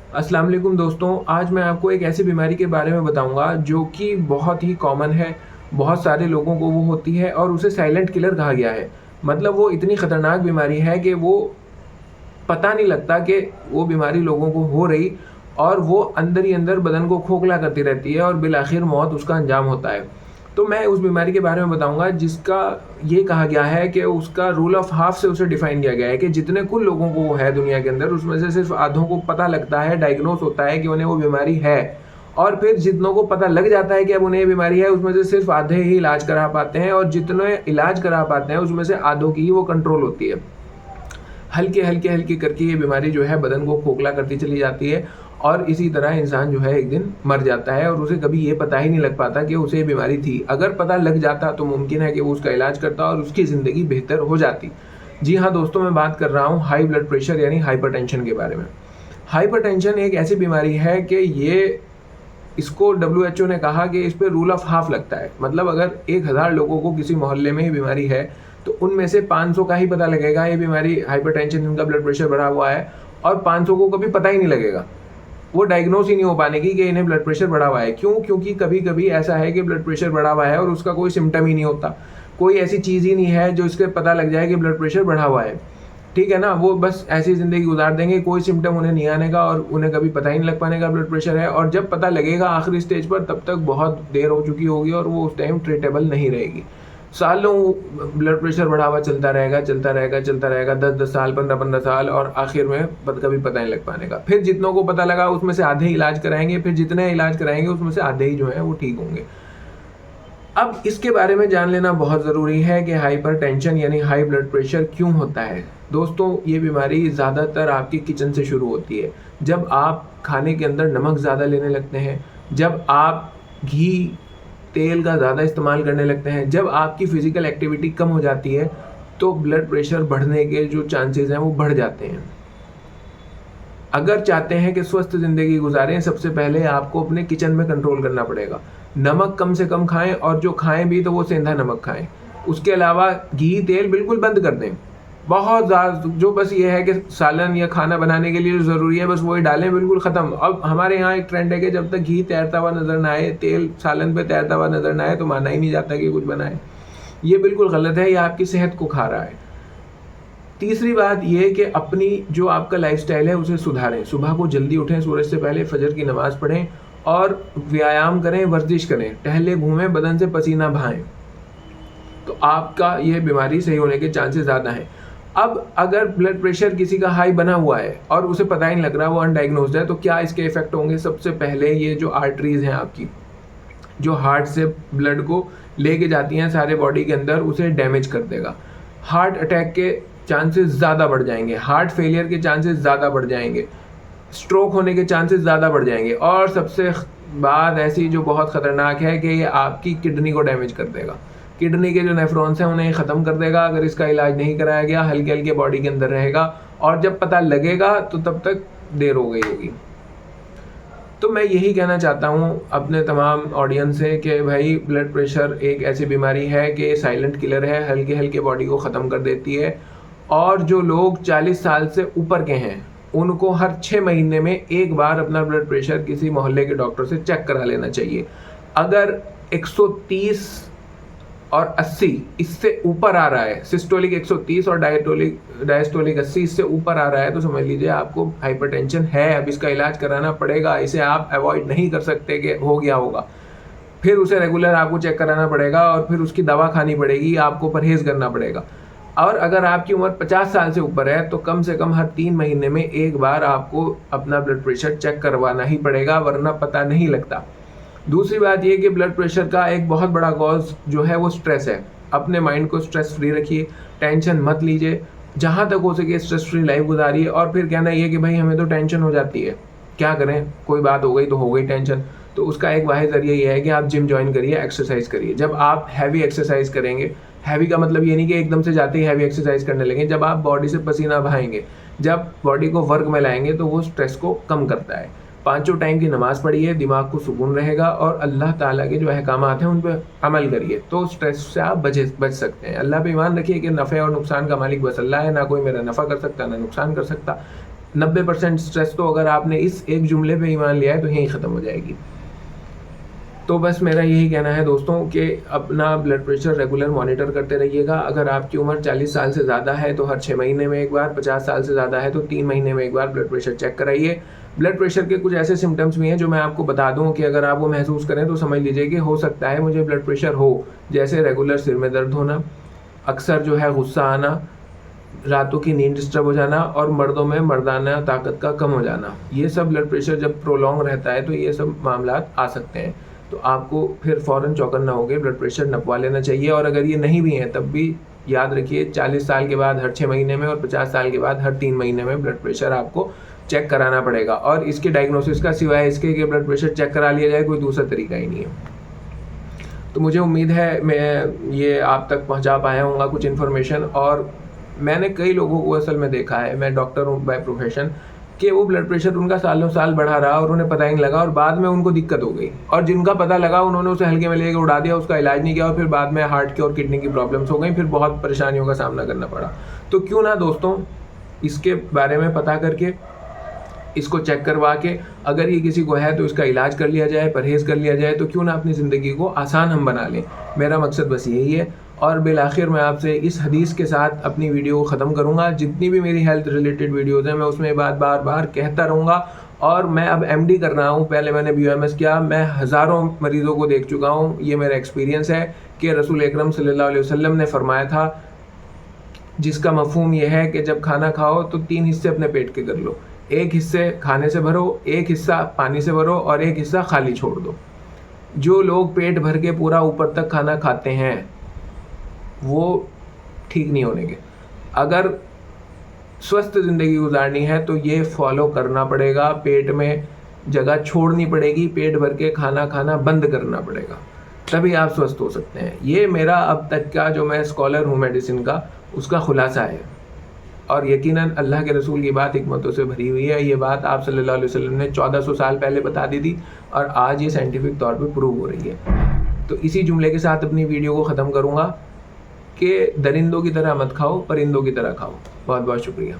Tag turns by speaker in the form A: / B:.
A: अस्सलाम वालेकुम दोस्तों, आज मैं आपको एक ऐसी बीमारी के बारे में बताऊंगा जो कि बहुत ही कॉमन है। बहुत सारे लोगों को वो होती है और उसे साइलेंट किलर कहा गया है। मतलब वो इतनी ख़तरनाक बीमारी है कि वो पता नहीं लगता कि वो बीमारी लोगों को हो रही, और वो अंदर ही अंदर बदन को खोखला करती रहती है और बिलाखिर मौत उसका अंजाम होता है। तो मैं उस बीमारी के बारे में बताऊंगा जिसका ये कहा गया है कि उसका रूल ऑफ हाफ से उसे डिफाइन किया गया है कि जितने कुल लोगों को वो है दुनिया के अंदर, उसमें से सिर्फ आधों को पता लगता है, डायग्नोस होता है कि उन्हें वो बीमारी है। और फिर जितनों को पता लग जाता है कि अब उन्हें ये बीमारी है, उसमें से सिर्फ आधे ही इलाज करा पाते हैं, और जितने इलाज करा पाते हैं उसमें से आधों की ही वो कंट्रोल होती है। हल्के हल्के हल्के करके ये बीमारी जो है बदन को खोखला करती चली जाती है, और इसी तरह इंसान जो है एक दिन मर जाता है और उसे कभी ये पता ही नहीं लग पाता कि उसे ये बीमारी थी। अगर पता लग जाता तो मुमकिन है कि वो उसका इलाज करता और उसकी ज़िंदगी बेहतर हो जाती। जी हाँ दोस्तों, मैं बात कर रहा हूँ हाई ब्लड प्रेशर यानी हाइपरटेंशन के बारे में। हाइपरटेंशन एक ऐसी बीमारी है कि इसको डब्ल्यूएचओ ने कहा कि इस पे रूल ऑफ हाफ लगता है। मतलब अगर 1000 लोगों को किसी मोहल्ले में ही बीमारी है तो उनमें से 500 का ही पता लगेगा ये बीमारी हाइपरटेंशन, इनका ब्लड प्रेशर बढ़ा हुआ है, और 500 को कभी पता ही नहीं लगेगा। वो डायग्नोस ही नहीं हो पाने की कि इन्हें ब्लड प्रेशर बढ़ा हुआ है। क्यों? क्योंकि कभी कभी ऐसा है कि ब्लड प्रेशर बढ़ा हुआ है और उसका कोई सिम्टम ही नहीं होता। कोई ऐसी चीज़ ही नहीं है जो इसके पता लग जाए कि ब्लड प्रेशर बढ़ा हुआ है। ठीक है ना, वो बस ऐसी ज़िंदगी गुजार देंगे, कोई सिम्टम उन्हें नहीं आने का और उन्हें कभी पता ही नहीं लग पाने का ब्लड प्रेशर है। और जब पता लगेगा आखिरी स्टेज पर, तब तक बहुत देर हो चुकी होगी और वो उस टाइम ट्रीटेबल नहीं रहेगी। सालों ब्लड प्रेशर बढ़ा हुआ चलता रहेगा, चलता रहेगा, चलता रहेगा, 10-10 साल, 15-15 साल, और आखिर में कभी पता नहीं लग पाने का। फिर जितनों को पता लगा उसमें से आधे इलाज कराएंगे, फिर जितने इलाज कराएंगे उसमें से आधे ही जो है वो ठीक होंगे। अब इसके बारे में जान लेना बहुत ज़रूरी है कि हाइपरटेंशन यानी हाई ब्लड प्रेशर क्यों होता है। दोस्तों, ये बीमारी ज़्यादातर आपकी किचन से शुरू होती है। जब आप खाने के अंदर नमक ज़्यादा लेने लगते हैं, जब आप घी तेल का ज़्यादा इस्तेमाल करने लगते हैं, जब आपकी फ़िज़िकल एक्टिविटी कम हो जाती है, तो ब्लड प्रेशर बढ़ने के जो चांसेस हैं वो बढ़ जाते हैं। अगर चाहते हैं कि स्वस्थ ज़िंदगी गुजारें, सबसे पहले आपको अपने किचन में कंट्रोल करना पड़ेगा। नमक कम से कम खाएं, और जो खाएं भी तो वो सेंधा नमक खाएं। उसके अलावा घी तेल बिल्कुल बंद कर दें। बहुत ज़्यादा जो बस ये है कि सालन या खाना बनाने के लिए जो ज़रूरी है बस वही डालें, बिल्कुल ख़त्म। अब हमारे यहाँ एक ट्रेंड है कि जब तक घी तैरता हुआ नज़र ना आए, तेल सालन पे तैरता हुआ नज़र ना आए, तो माना ही नहीं जाता कि कुछ बनाए। ये बिल्कुल गलत है, ये आपकी सेहत को खा रहा है। तीसरी बात ये कि अपनी जो आपका लाइफस्टाइल है उसे सुधारें। सुबह को जल्दी उठें, सूरज से पहले फजर की नमाज़ पढ़ें और व्यायाम करें, वर्जिश करें, टहले घूमें, बदन से पसीना बहाएं, तो आपका ये बीमारी सही होने के चांसेस ज़्यादा हैं। अब अगर ब्लड प्रेशर किसी का हाई बना हुआ है और उसे पता ही नहीं लग रहा, वो अनडायग्नोज्ड है, तो क्या इसके इफेक्ट होंगे? सबसे पहले ये जो आर्टरीज हैं आपकी, जो हार्ट से ब्लड को लेके जाती हैं सारे बॉडी के अंदर, उसे डैमेज कर देगा। हार्ट अटैक के चांसेस ज़्यादा बढ़ जाएंगे, हार्ट फेलियर के चांसेस ज़्यादा बढ़ जाएंगे, स्ट्रोक होने के चांसेस ज़्यादा बढ़ जाएंगे, और सबसे बात ऐसी जो बहुत ख़तरनाक है कि ये आपकी किडनी को डैमेज कर देगा। किडनी के जो नेफ्रॉन्स हैं उन्हें ख़त्म कर देगा अगर इसका इलाज नहीं कराया गया। हल्के हल्के बॉडी के अंदर रहेगा, और जब पता लगेगा तो तब तक देर हो गई होगी। तो मैं यही कहना चाहता हूँ अपने तमाम ऑडियंस से कि भाई, ब्लड प्रेशर एक ऐसी बीमारी है कि साइलेंट किलर है, हल्के हल्के बॉडी को ख़त्म कर देती है। और जो लोग 40 साल से ऊपर के हैं उनको हर 6 महीने में एक बार अपना ब्लड प्रेशर किसी मोहल्ले के डॉक्टर से चेक करा लेना चाहिए। अगर 130 और 80 इससे ऊपर आ रहा है, सिस्टोलिक 130 और डायस्टोलिक 80 इससे ऊपर आ रहा है, तो समझ लीजिए आपको हाइपरटेंशन है। अब इसका इलाज कराना पड़ेगा, इसे आप अवॉइड नहीं कर सकते कि हो गया होगा। फिर उसे रेगुलर आपको चेक कराना पड़ेगा और फिर उसकी दवा खानी पड़ेगी, आपको परहेज़ करना पड़ेगा। और अगर आपकी उम्र 50 साल से ऊपर है तो कम से कम हर 3 महीने में एक बार आपको अपना ब्लड प्रेशर चेक करवाना ही पड़ेगा, वरना पता नहीं लगता। दूसरी बात यह कि ब्लड प्रेशर का एक बहुत बड़ा कॉज जो है वो स्ट्रेस है। अपने माइंड को स्ट्रेस फ्री रखिए, टेंशन मत लीजिए, जहाँ तक हो सके स्ट्रेस फ्री लाइफ गुजारिए। और फिर कहना ये कि भाई हमें तो टेंशन हो जाती है, क्या करें, कोई बात हो गई तो हो गई टेंशन। तो उसका एक वाहिद ज़रिया ये है कि आप जिम ज्वाइन करिए, एक्सरसाइज करिए। जब आप हैवी एक्सरसाइज करेंगे, हैवी का मतलब ये नहीं कि एकदम से जाते ही हैवी एक्सरसाइज करने लगे, जब आप बॉडी से पसीना बहाएंगे, जब बॉडी को वर्क में लाएंगे, तो वो स्ट्रेस को कम करता है। 5 टाइम की नमाज़ पढ़िए, दिमाग को सुकून रहेगा, और अल्लाह ताला के जो अहकामात हैं उन पर अमल करिए, तो स्ट्रेस से आप बच सकते हैं। अल्लाह पे ईमान रखिए कि नफ़े और नुकसान का मालिक बस अल्लाह है, ना कोई मेरा नफ़ा कर सकता ना नुकसान कर सकता। 90% स्ट्रेस तो अगर आपने इस एक जुमले पे ही मान लिया है तो यहीं ख़त्म हो जाएगी। तो बस मेरा यही कहना है दोस्तों कि अपना ब्लड प्रेशर रेगुलर मॉनिटर करते रहिएगा। अगर आपकी उम्र 40 साल से ज़्यादा है तो हर 6 महीने में एक बार, 50 साल से ज़्यादा है तो 3 महीने में एक बार ब्लड प्रेशर चेक कराइए। ब्लड प्रेशर के कुछ ऐसे सिम्टम्स भी हैं जो मैं आपको बता दूं कि अगर आप वो महसूस करें तो समझ लीजिए कि हो सकता है मुझे ब्लड प्रेशर हो। जैसे रेगुलर सिर में दर्द होना, अक्सर जो है गुस्सा आना, रातों की नींद डिस्टर्ब हो जाना और मर्दों में मर्दाना ताकत का कम हो जाना। ये सब ब्लड प्रेशर जब प्रोलॉन्ग रहता है तो ये सब मामलात आ सकते हैं। तो आपको फिर फ़ौरन चौकन्ना होके ब्लड प्रेशर नपवा लेना चाहिए। और अगर ये नहीं भी है तब भी याद रखिए 40 साल के बाद हर 6 महीने में और 50 साल के बाद हर 3 महीने में ब्लड प्रेशर आपको चेक कराना पड़ेगा। और इसके डायग्नोसिस का सिवाय इसके कि ब्लड प्रेशर चेक करा लिया जाए कोई दूसरा तरीका ही नहीं है। तो मुझे उम्मीद है मैं ये आप तक पहुंचा पाया हूँगा कुछ इन्फॉर्मेशन। और मैंने कई लोगों को असल में देखा है, मैं डॉक्टर हूँ बाय प्रोफेशन, कि वो ब्लड प्रेशर उनका सालों साल बढ़ा रहा और उन्हें पता ही नहीं लगा और बाद में उनको दिक्कत हो गई। और जिनका पता लगा उन्होंने उसे हल्के में लेकर उड़ा दिया, उसका इलाज नहीं किया और फिर बाद में हार्ट की और किडनी की प्रॉब्लम्स हो गई, फिर बहुत परेशानियों का सामना करना पड़ा। तो क्यों ना दोस्तों इसके बारे में पता करके, इसको चेक करवा के, अगर ये किसी को है तो इसका इलाज कर लिया जाए, परहेज़ कर लिया जाए, तो क्यों ना अपनी ज़िंदगी को आसान हम बना लें। मेरा मकसद बस यही है। और बिलाखिर मैं आपसे इस हदीस के साथ अपनी वीडियो को ख़त्म करूँगा। जितनी भी मेरी हेल्थ रिलेटेड वीडियोज़ हैं मैं उसमें बात बार बार कहता रहूँगा। और मैं अब एमडी कर रहा हूँ, पहले मैंने बीओएमएस किया। मैं हज़ारों मरीज़ों को देख चुका हूँ। ये मेरा एक्सपीरियंस है कि रसूल अकरम सल्लल्लाहु अलैहि वसल्लम ने फरमाया था, जिसका मफ़हूम यह है कि जब खाना खाओ तो 3 हिस्से अपने पेट के कर लो। एक हिस्से खाने से भरो, एक हिस्सा पानी से भरो और एक हिस्सा खाली छोड़ दो। जो लोग पेट भर के पूरा ऊपर तक खाना खाते हैं वो ठीक नहीं होने के। अगर स्वस्थ ज़िंदगी गुजारनी है तो ये फॉलो करना पड़ेगा। पेट में जगह छोड़नी पड़ेगी, पेट भर के खाना खाना बंद करना पड़ेगा, तभी आप स्वस्थ हो सकते हैं। ये मेरा अब तक का, जो मैं स्कॉलर हूँ मेडिसिन का, उसका खुलासा है। और यकीनन अल्लाह के रसूल की बात हिकमतों से भरी हुई है। ये बात आप सल्लल्लाहु अलैहि वसल्लम ने 1400 साल पहले बता दी थी और आज ये साइंटिफिक तौर पे प्रूव हो रही है। तो इसी जुमले के साथ अपनी वीडियो को ख़त्म करूँगा कि दरिंदों की तरह मत खाओ, परिंदों की तरह खाओ। बहुत बहुत शुक्रिया।